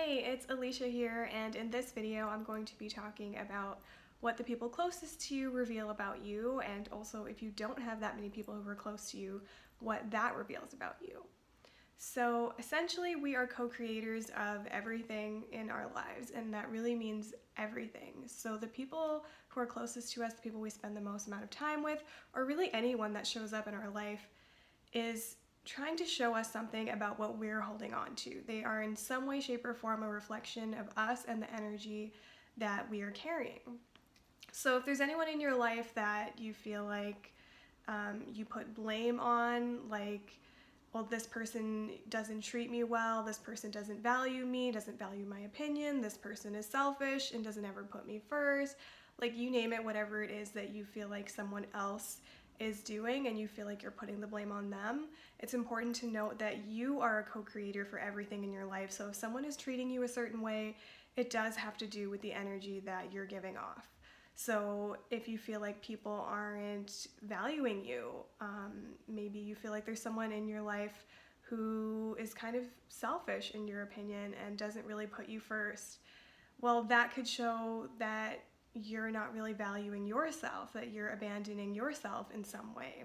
Hey, it's Alicia here, and in this video I'm going to be talking about what the people closest to you reveal about you, and also if you don't have that many people who are close to you, what that reveals about you. So essentially we are co-creators of everything in our lives, and that really means everything. So the people who are closest to us, the people we spend the most amount of time with, or really anyone that shows up in our life, is trying to show us something about what we're holding on to. They are in some way, shape, or form a reflection of us and the energy that we are carrying. So if there's anyone in your life that you feel like you put blame on, like, well, this person doesn't treat me well, this person doesn't value me, doesn't value my opinion, this person is selfish and doesn't ever put me first, like you name it, whatever it is that you feel like someone else is doing and you feel like you're putting the blame on them, it's important to note that you are a co-creator for everything in your life. So if someone is treating you a certain way, it does have to do with the energy that you're giving off. So if you feel like people aren't valuing you, maybe you feel like there's someone in your life who is kind of selfish in your opinion and doesn't really put you first, well, that could show that you're not really valuing yourself, that you're abandoning yourself in some way.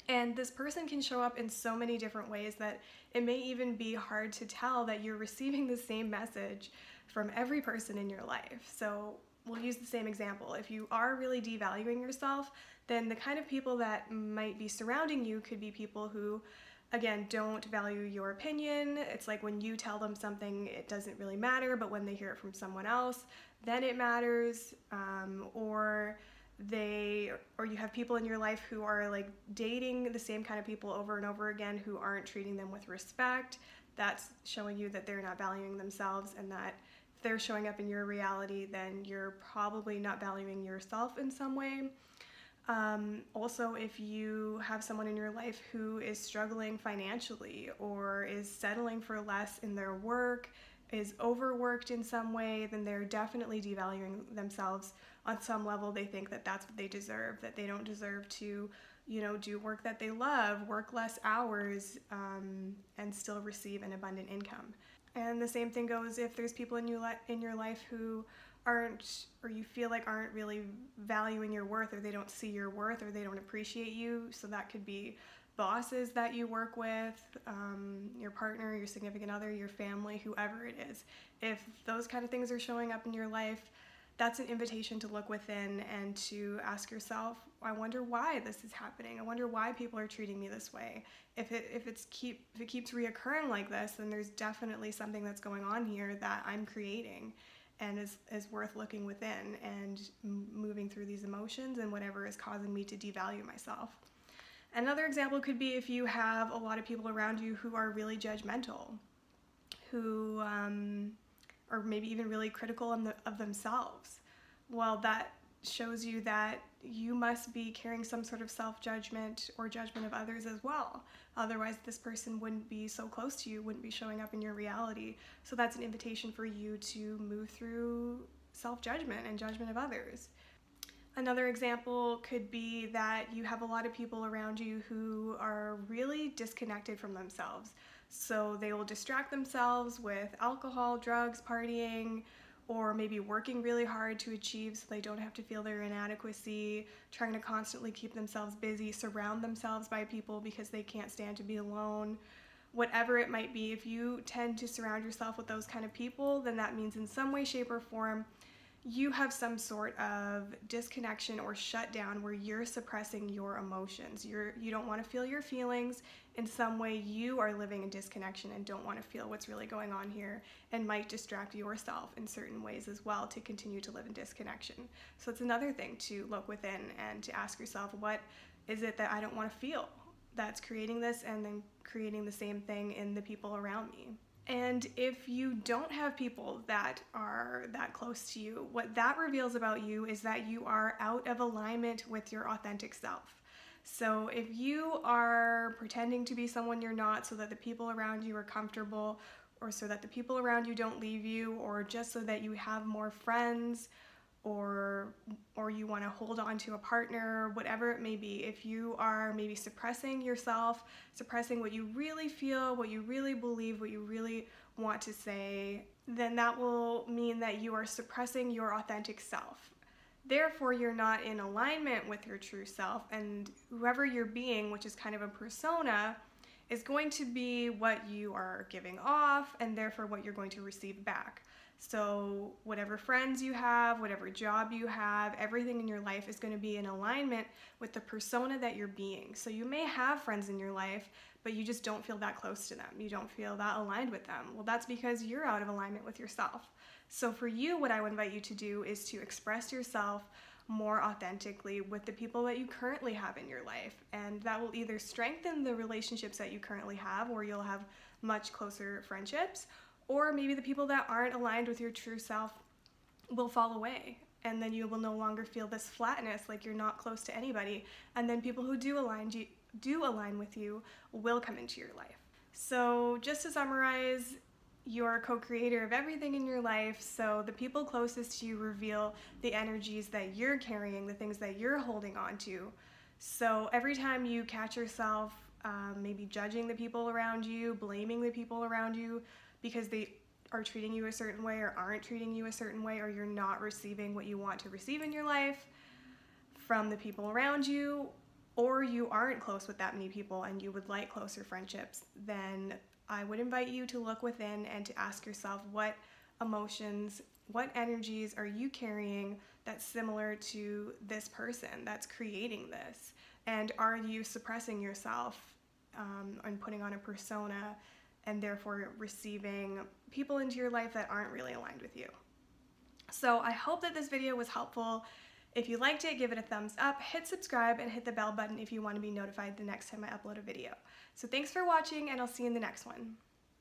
And this person can show up in so many different ways that it may even be hard to tell that you're receiving the same message from every person in your life. So we'll use the same example. If you are really devaluing yourself, then the kind of people that might be surrounding you could be people who, again, don't value your opinion. It's like when you tell them something, it doesn't really matter, but when they hear it from someone else, then it matters. Or you have people in your life who are like dating the same kind of people over and over again who aren't treating them with respect. That's showing you that they're not valuing themselves, and that if they're showing up in your reality, then you're probably not valuing yourself in some way. Also, if you have someone in your life who is struggling financially or is settling for less in their work, is overworked in some way, then they're definitely devaluing themselves on some level. They think that that's what they deserve, that they don't deserve to, do work that they love, work less hours, and still receive an abundant income. And the same thing goes if there's people in your life who aren't, or you feel like aren't really valuing your worth, or they don't see your worth, or they don't appreciate you. So that could be bosses that you work with, your partner, your significant other, your family, whoever it is. If those kind of things are showing up in your life, that's an invitation to look within and to ask yourself, I wonder why this is happening. I wonder why people are treating me this way. If it keeps reoccurring like this, then there's definitely something that's going on here that I'm creating and is worth looking within and moving through these emotions and whatever is causing me to devalue myself. Another example could be if you have a lot of people around you who are really judgmental, who are maybe even really critical of themselves. Well, that shows you that you must be carrying some sort of self-judgment or judgment of others as well. Otherwise, this person wouldn't be so close to you, wouldn't be showing up in your reality. So that's an invitation for you to move through self-judgment and judgment of others. Another example could be that you have a lot of people around you who are really disconnected from themselves. So they will distract themselves with alcohol, drugs, partying, or maybe working really hard to achieve so they don't have to feel their inadequacy, trying to constantly keep themselves busy, surround themselves by people because they can't stand to be alone. Whatever it might be, if you tend to surround yourself with those kind of people, then that means in some way, shape, or form, you have some sort of disconnection or shutdown where you're suppressing your emotions. You don't want to feel your feelings. In some way, you are living in disconnection and don't want to feel what's really going on here, and might distract yourself in certain ways as well to continue to live in disconnection. So it's another thing to look within and to ask yourself, what is it that I don't want to feel that's creating this, and then creating the same thing in the people around me. And if you don't have people that are that close to you, what that reveals about you is that you are out of alignment with your authentic self. So if you are pretending to be someone you're not so that the people around you are comfortable, or so that the people around you don't leave you, or just so that you have more friends, or you want to hold on to a partner, whatever it may be, if you are maybe suppressing yourself, suppressing what you really feel, what you really believe, what you really want to say, then that will mean that you are suppressing your authentic self. Therefore, you're not in alignment with your true self, and whoever you're being, which is kind of a persona, is going to be what you are giving off, and therefore what you're going to receive back. So whatever friends you have, whatever job you have, everything in your life is going to be in alignment with the persona that you're being. So you may have friends in your life, but you just don't feel that close to them. You don't feel that aligned with them. Well, that's because you're out of alignment with yourself. So for you, what I would invite you to do is to express yourself more authentically with the people that you currently have in your life. And that will either strengthen the relationships that you currently have, or you'll have much closer friendships, or maybe the people that aren't aligned with your true self will fall away. And then you will no longer feel this flatness, like you're not close to anybody. And then people who do align with you will come into your life. So just to summarize, you're a co-creator of everything in your life, so the people closest to you reveal the energies that you're carrying, the things that you're holding on to. So every time you catch yourself maybe judging the people around you, blaming the people around you because they are treating you a certain way or aren't treating you a certain way, or you're not receiving what you want to receive in your life from the people around you, or you aren't close with that many people and you would like closer friendships, then I would invite you to look within and to ask yourself, what emotions, what energies are you carrying that's similar to this person that's creating this? And are you suppressing yourself and putting on a persona, and therefore receiving people into your life that aren't really aligned with you? So I hope that this video was helpful. If you liked it, give it a thumbs up, hit subscribe, and hit the bell button if you want to be notified the next time I upload a video. So thanks for watching, and I'll see you in the next one.